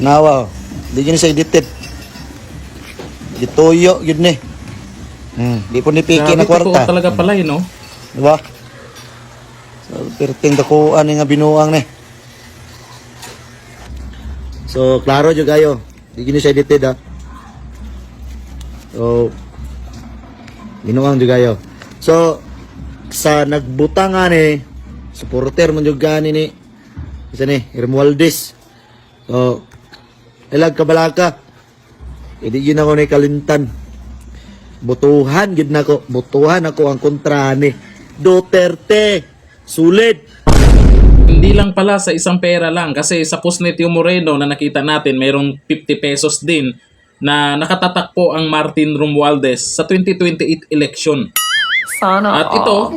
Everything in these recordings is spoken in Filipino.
Tanawa, di gini sa edited. Gituyo, yun ni. Di po ni piki na Grabe, totoo kwarta. talaga pala yun, no? Diba? So, perting dakuan nga binuang ni. So, klaro jud kayo. Di gini sa edited ha. So, binuang jud kayo. So, sa nagbutangan ni supporter man jud gani ni isa ni Romualdez. So, ilag kabalaka. Hindi yun ako ni kalintan. Butuhan gid nako, butuhan ako ang kontra ni Duterte. Sulit. Hindi lang pala sa isang pera lang kasi sa post ni Tio Moreno na nakita natin mayroong 50 pesos din na nakatatak po ang Martin Romualdez sa 2028 election. Sana At ito,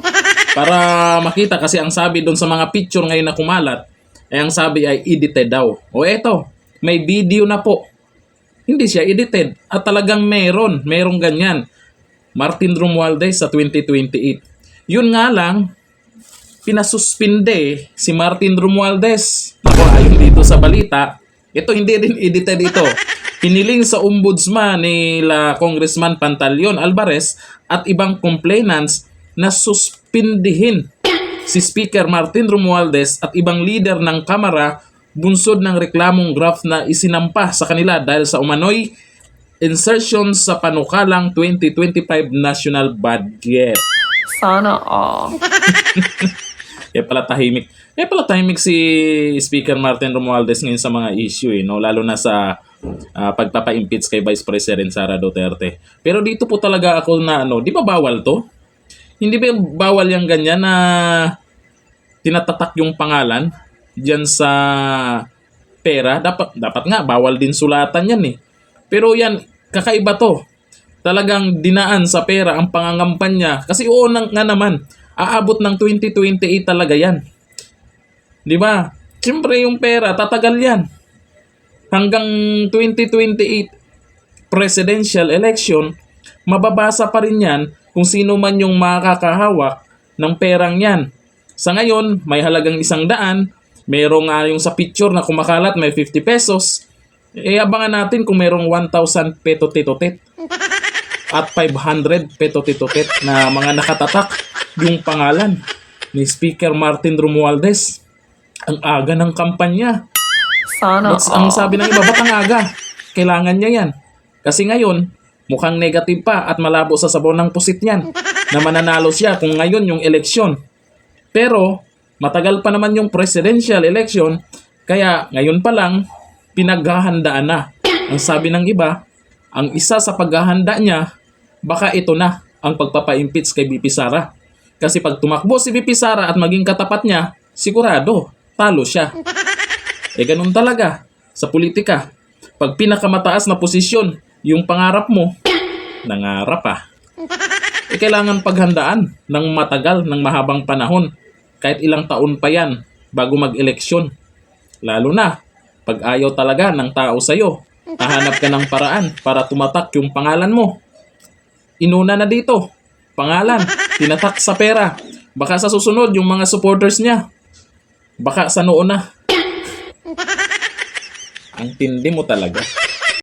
para makita kasi ang sabi doon sa mga picture ngayon na kumalat, ay ang sabi ay edited daw. O eto, may video na po. Hindi siya edited at talagang merong ganyan. Martin Romualdez sa 2028. Yun nga lang, pinasuspinde si Martin Romualdez. Ako, ayon dito sa balita, ito hindi rin edited ito. Hiniling sa ombudsman nila Congressman Pantaleon Alvarez at ibang complainants na suspindihin si Speaker Martin Romualdez at ibang leader ng Kamara bunsod ng reklamong graft na isinampa sa kanila dahil sa umano'y insertion sa panukalang 2025 national budget. Sana all. Pala tahimik si Speaker Martin Romualdez ngayon sa mga issue no? Lalo na sa pagpapa-impeach kay Vice President Sara Duterte. Pero dito po talaga ako na di ba bawal to? Hindi ba bawal yung ganyan na tinatatak yung pangalan diyan sa pera? Dapat nga bawal din sulatan yan eh. Pero yan, kakaiba to. Talagang dinaan sa pera ang pangangampanya. Kasi nga naman, aabot ng 2028 talaga yan. Di ba? Siyempre yung pera, tatagal yan. Hanggang 2028 presidential election, mababasa pa rin yan kung sino man yung makakahawak ng perang yan. Sa ngayon, may halagang 100. Merong yung sa picture na kumakalat, may 50 pesos. Abangan natin kung merong 1,000 petotitotet at 500 petotitotet na mga nakatatak yung pangalan ni Speaker Martin Romualdez. Ang aga ng kampanya. Sana Ang sabi ng iba, ba't ang aga? Kailangan niya yan. Kasi ngayon, mukhang negative pa at malabo sa sabaw ng pusit niyan na mananalo siya kung ngayon yung eleksyon. Pero, matagal pa naman yung presidential election, kaya ngayon pa lang, pinaghahandaan na. Ang sabi ng iba, ang isa sa paghahanda niya, baka ito na ang pagpapa-impeach kay VP Sara. Kasi pag tumakbo si VP Sara at maging katapat niya, sigurado, talo siya. Ganun talaga sa politika. Pag pinakamataas na posisyon, yung pangarap mo, nangarap pa. Kailangan paghandaan ng matagal, ng mahabang panahon. Kahit ilang taon pa yan bago mag-eleksyon. Lalo na, pag ayaw talaga ng tao sa'yo, hahanap ka ng paraan para tumatak yung pangalan mo. Inuna na dito, pangalan, tinatak sa pera. Baka sa susunod yung mga supporters niya. Baka sa noon na. Ang tindi mo talaga.